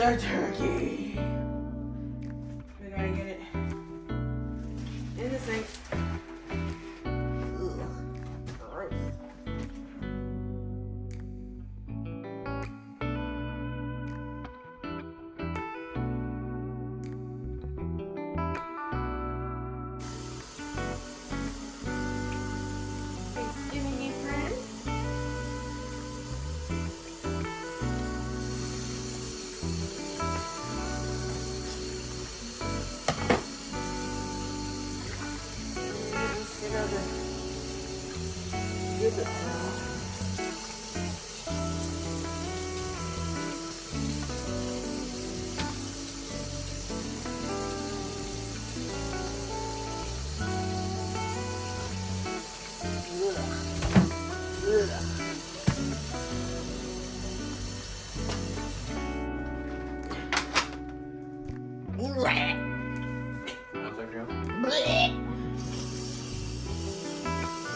the turkey. We gotta get it in the sink. Ugh, gross. Thanksgiving, you friend.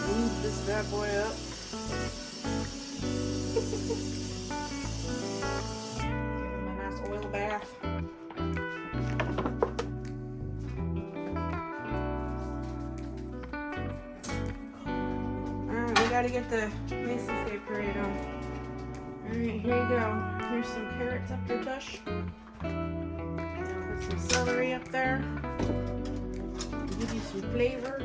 Move this bad boy up. Give him a nice oil bath. Alright, we gotta get the Macy's Day Parade on. Alright, here you go. Here's some carrots up there, Tush. Put some celery up there. Give you some flavor.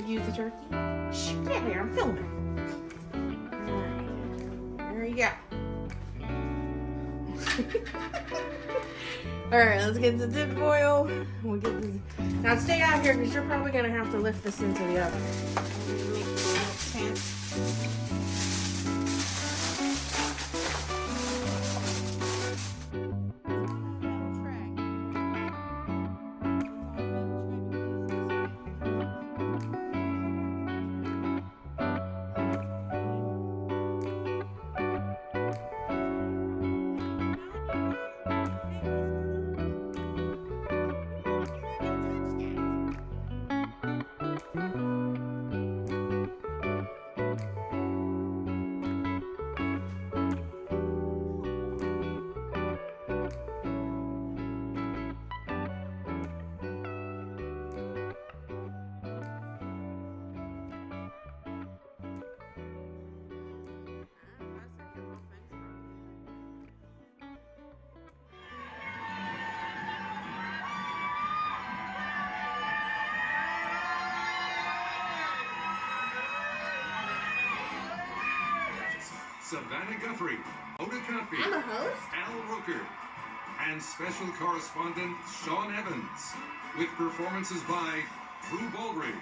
Use the turkey. Shh, get here, I'm filming. Alright, there you go. Alright, let's get the dip oil. We'll get this. Now stay out here because you're probably gonna have to lift this into the oven. Make this next pan. Savannah Guthrie, Oda Cutby, I'm a host. Al Rooker, and special correspondent Sean Evans, with performances by Drew Baldridge,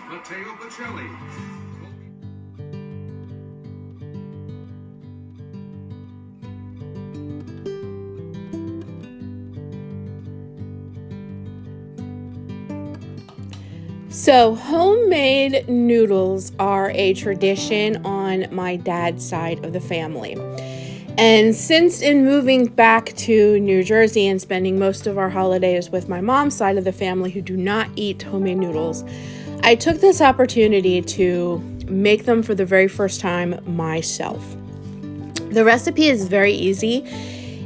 Matteo Bocelli. So homemade noodles are a tradition on my dad's side of the family. And since in moving back to New Jersey and spending most of our holidays with my mom's side of the family who do not eat homemade noodles, I took this opportunity to make them for the very first time myself. The recipe is very easy.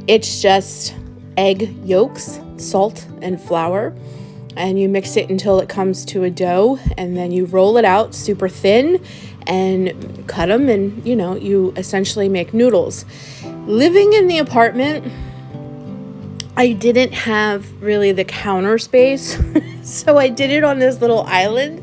It's just egg yolks, salt, and flour. And you mix it until it comes to a dough, and then you roll it out super thin and cut them, and you essentially make noodles. Living in the apartment, I didn't have really the counter space, so I did it on this little island.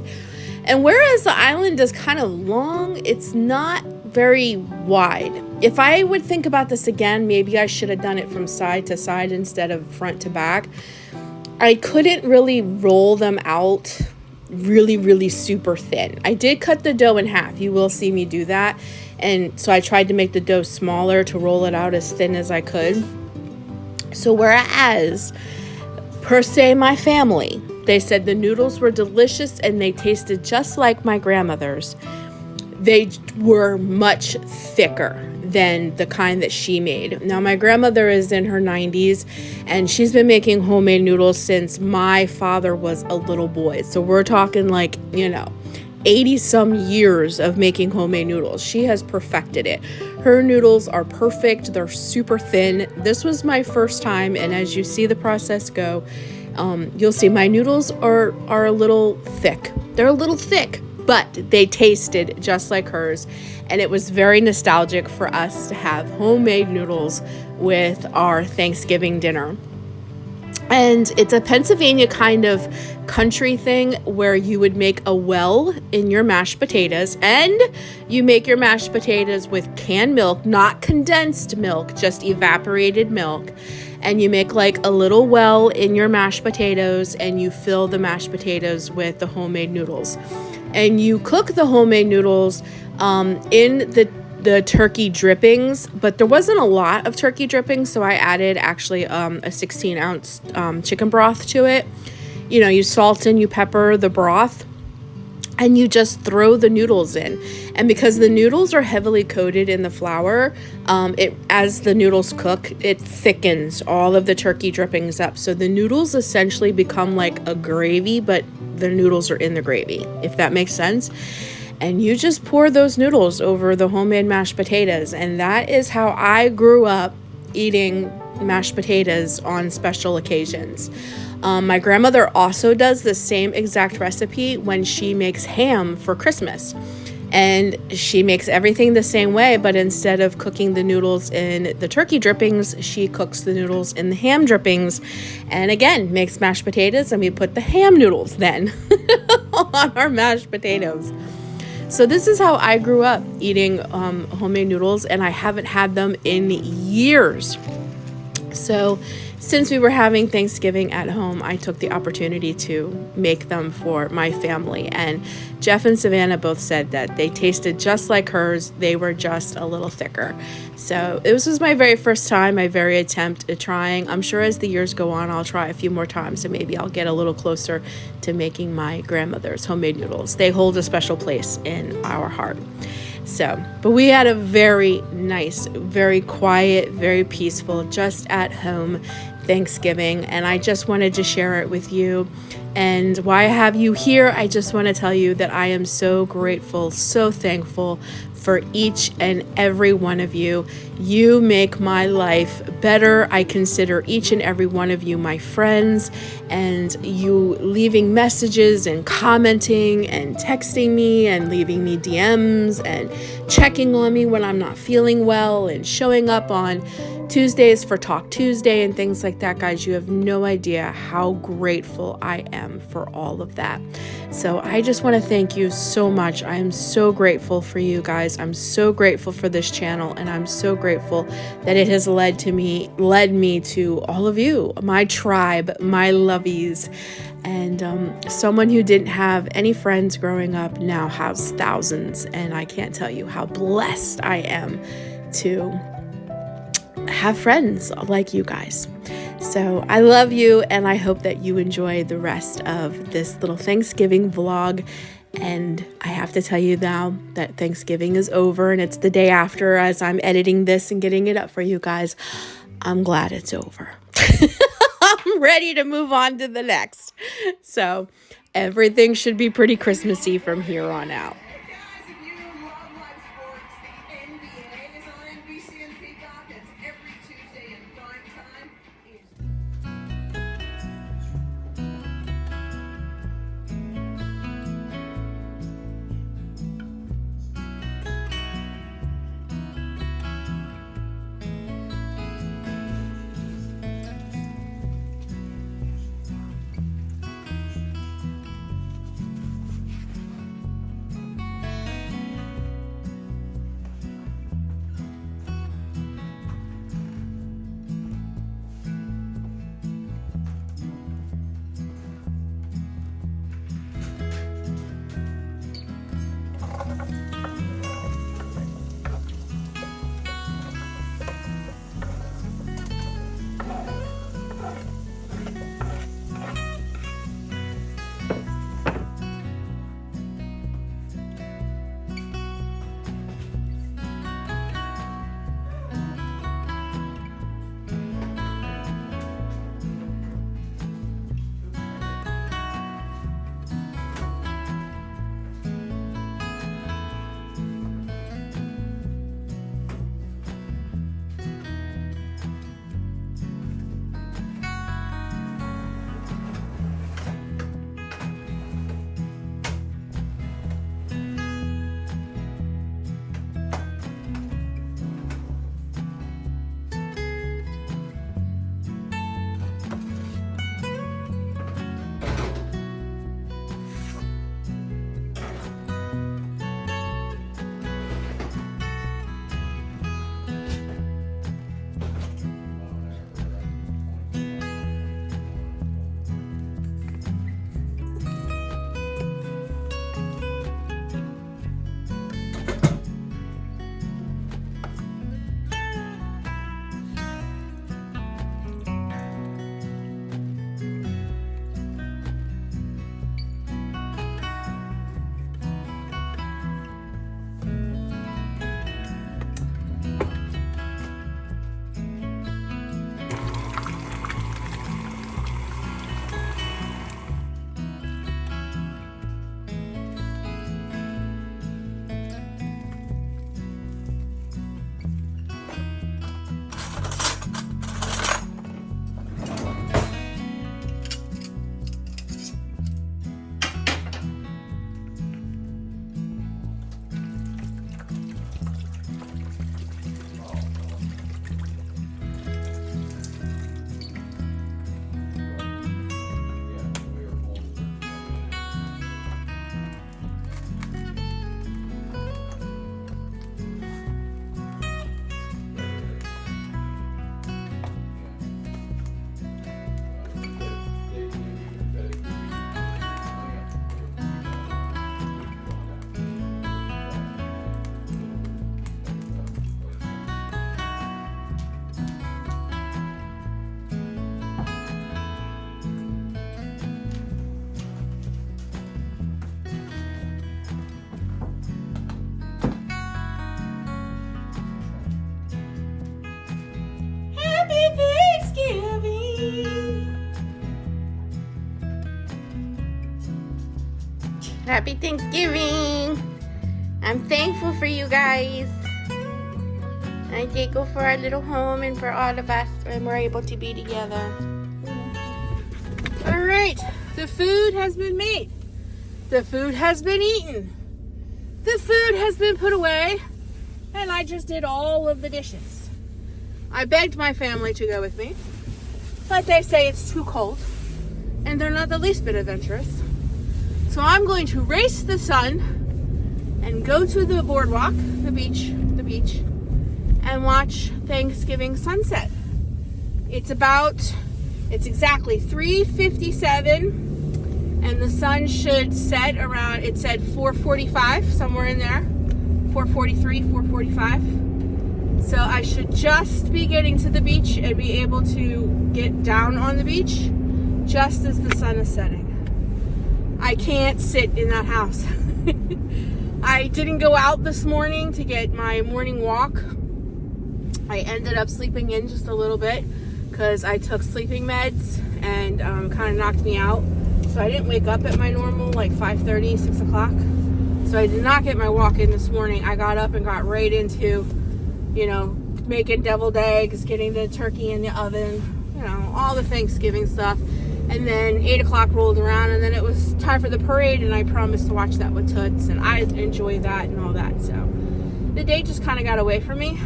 And whereas the island is kind of long, it's not very wide. If I would think about this again, maybe I should have done it from side to side instead of front to back. I couldn't really roll them out really, really super thin. I did cut the dough in half. You will see me do that. And so I tried to make the dough smaller to roll it out as thin as I could. So whereas, per se, my family, they said the noodles were delicious and they tasted just like my grandmother's, they were much thicker than the kind that she made. Now, my grandmother is in her 90s, and she's been making homemade noodles since my father was a little boy. So we're talking like, 80 some years of making homemade noodles. She has perfected it. Her noodles are perfect. They're super thin. This was my first time, and as you see the process go, you'll see my noodles are a little thick. They're a little thick, but they tasted just like hers, and it was very nostalgic for us to have homemade noodles with our Thanksgiving dinner. And it's a Pennsylvania kind of country thing where you would make a well in your mashed potatoes, and you make your mashed potatoes with canned milk, not condensed milk, just evaporated milk. And you make like a little well in your mashed potatoes, and you fill the mashed potatoes with the homemade noodles. And you cook the homemade noodles in the turkey drippings, but there wasn't a lot of turkey drippings, so I added actually a 16-ounce chicken broth to it. You know, you salt and you pepper the broth, and you just throw the noodles in. And because the noodles are heavily coated in the flour, as the noodles cook, it thickens all of the turkey drippings up. So the noodles essentially become like a gravy, but the noodles are in the gravy, if that makes sense. And you just pour those noodles over the homemade mashed potatoes. And that is how I grew up eating mashed potatoes on special occasions. My grandmother also does the same exact recipe when she makes ham for Christmas. And she makes everything the same way, but instead of cooking the noodles in the turkey drippings, she cooks the noodles in the ham drippings. And again, makes mashed potatoes, and we put the ham noodles then on our mashed potatoes. So this is how I grew up eating homemade noodles, and I haven't had them in years. So since we were having Thanksgiving at home, I took the opportunity to make them for my family. And Jeff and Savannah both said that they tasted just like hers. They were just a little thicker. So this was my very first time, my very attempt at trying. I'm sure as the years go on, I'll try a few more times, and maybe I'll get a little closer to making my grandmother's homemade noodles. They hold a special place in our heart. So, but we had a very nice, very quiet, very peaceful, just at home Thanksgiving, and I just wanted to share it with you. And why I have you here, I just want to tell you that I am so grateful, so thankful for each and every one of you. You make my life better. I consider each and every one of you my friends, and you leaving messages and commenting and texting me and leaving me DMs and checking on me when I'm not feeling well and showing up on Tuesdays for Talk Tuesday and things like that, guys. You have no idea how grateful I am for all of that. So I just want to thank you so much. I am so grateful for you guys. I'm so grateful for this channel, and I'm so grateful that it has led me to all of you, my tribe, my lovies. And someone who didn't have any friends growing up now has thousands, and I can't tell you how blessed I am to have friends like you guys. So I love you, and I hope that you enjoy the rest of this little Thanksgiving vlog. And I have to tell you now that Thanksgiving is over, and it's the day after as I'm editing this and getting it up for you guys. I'm glad it's over. I'm ready to move on to the next. So everything should be pretty Christmassy from here on out. Happy Thanksgiving. I'm thankful for you guys. I'm thankful for our little home and for all of us when we're able to be together. All right, the food has been made. The food has been eaten. The food has been put away. And I just did all of the dishes. I begged my family to go with me, but they say it's too cold and they're not the least bit adventurous. So I'm going to race the sun and go to the boardwalk, the beach, and watch Thanksgiving sunset. It's exactly 3:57, and the sun should set around, it said 4:45, somewhere in there, 4:43, 4:45. So I should just be getting to the beach and be able to get down on the beach just as the sun is setting. I can't sit in that house. I didn't go out this morning to get my morning walk. I ended up sleeping in just a little bit because I took sleeping meds and kind of knocked me out. So I didn't wake up at my normal, like 5:30, 6 o'clock. So I did not get my walk in this morning. I got up and got right into, making deviled eggs, getting the turkey in the oven, all the Thanksgiving stuff. And then 8 o'clock rolled around, and then it was time for the parade, and I promised to watch that with Toots, and I enjoy that and all that. So the day just kind of got away from me.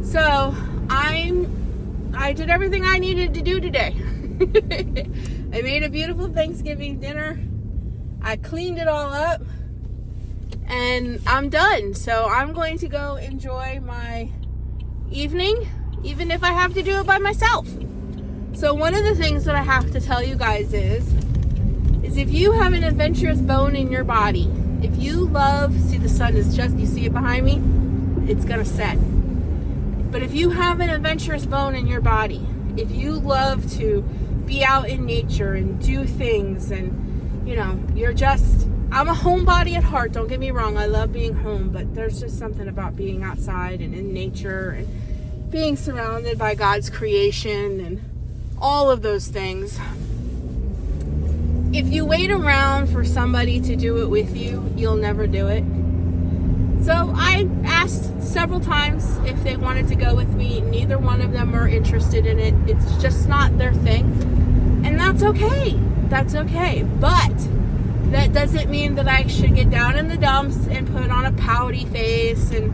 So I did everything I needed to do today. I made a beautiful Thanksgiving dinner. I cleaned it all up, and I'm done. So I'm going to go enjoy my evening, even if I have to do it by myself. So one of the things that I have to tell you guys is if you have an adventurous bone in your body, if you love, see the sun is just, you see it behind me? It's gonna set. But if you have an adventurous bone in your body, if you love to be out in nature and do things and, I'm a homebody at heart, don't get me wrong, I love being home, but there's just something about being outside and in nature and being surrounded by God's creation and all of those things. If you wait around for somebody to do it with you, you'll never do it. So I asked several times if they wanted to go with me. Neither one of them are interested in it. It's just not their thing. And that's okay. That's okay. But that doesn't mean that I should get down in the dumps and put on a pouty face and,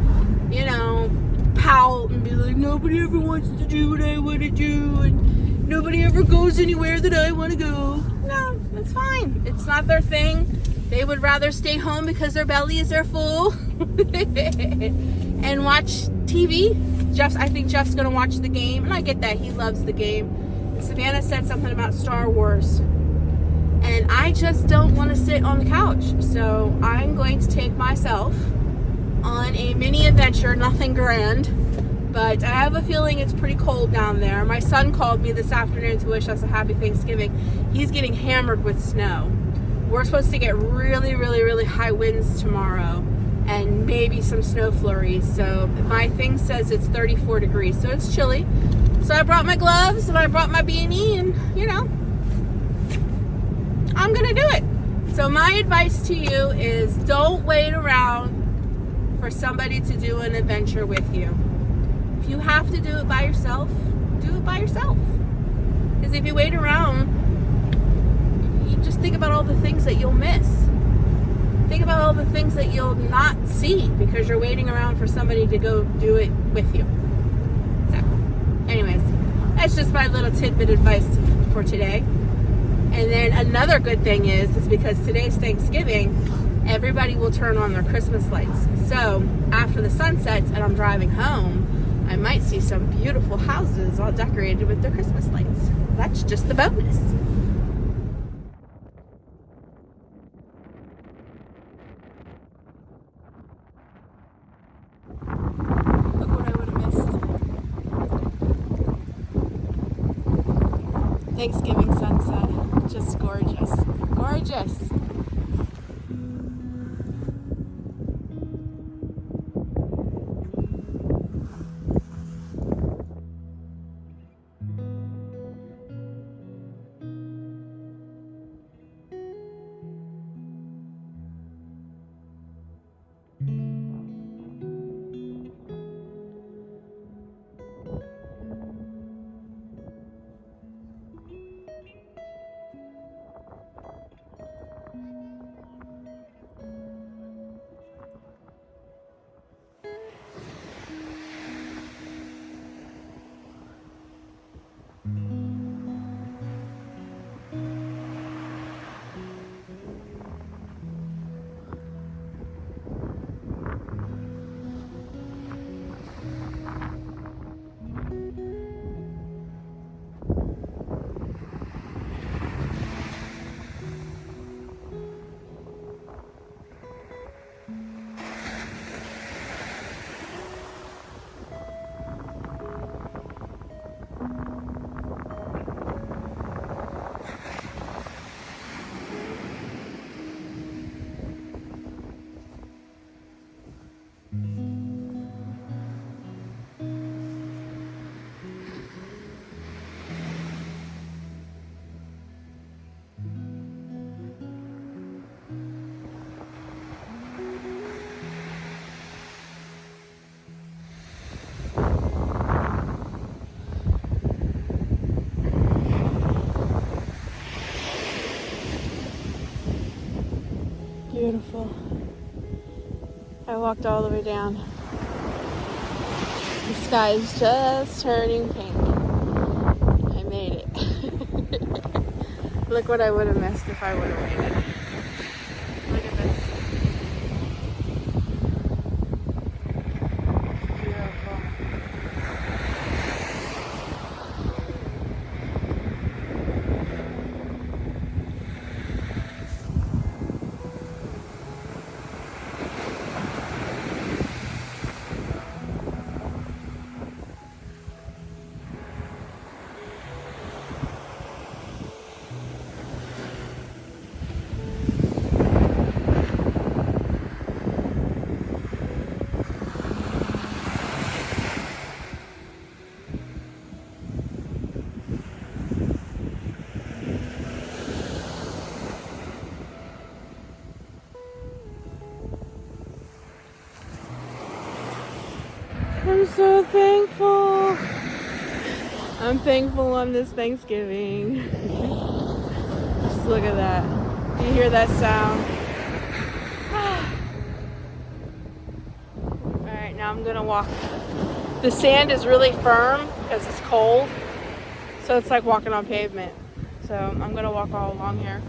pout and be like, nobody ever wants to do what I want to do and nobody ever goes anywhere that I want to go. No, that's fine. It's not their thing. They would rather stay home because their bellies are full and watch TV. I think Jeff's going to watch the game, and I get that. He loves the game. And Savannah said something about Star Wars, and I just don't want to sit on the couch. So I'm going to take myself on a mini adventure, nothing grand, but I have a feeling it's pretty cold down there. My son called me this afternoon to wish us a happy Thanksgiving. He's getting hammered with snow. We're supposed to get really, really, really high winds tomorrow and maybe some snow flurries. So my thing says it's 34 degrees, so it's chilly. So I brought my gloves and I brought my beanie and, I'm going to do it. So my advice to you is don't wait around for somebody to do an adventure with you. If you have to do it by yourself, do it by yourself. Because if you wait around, you just think about all the things that you'll miss. Think about all the things that you'll not see because you're waiting around for somebody to go do it with you. So, anyways, that's just my little tidbit advice for today. And then another good thing is because today's Thanksgiving, everybody will turn on their Christmas lights. So after the sun sets and I'm driving home, I might see some beautiful houses all decorated with their Christmas lights. That's just the bonus. Look what I would have missed. Thanksgiving sunset. Just gorgeous. Gorgeous. I walked all the way down. The sky is just turning pink. I made it. Look what I would have missed if I would have waited. Look at this. Beautiful. I'm so thankful. I'm thankful on this Thanksgiving. Just look at that. Do you hear that sound? Alright, now I'm gonna walk. The sand is really firm because it's cold. So it's like walking on pavement. So I'm gonna walk all along here.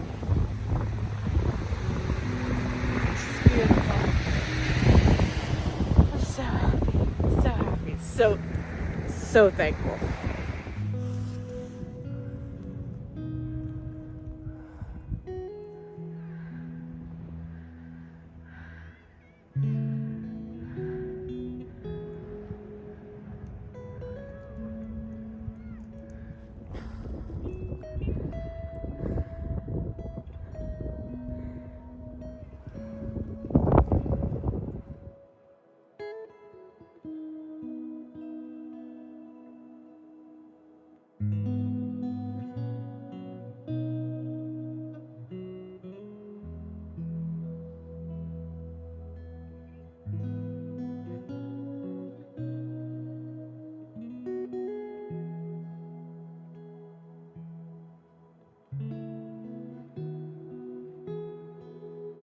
It's beautiful. I'm so happy. So happy. So thankful.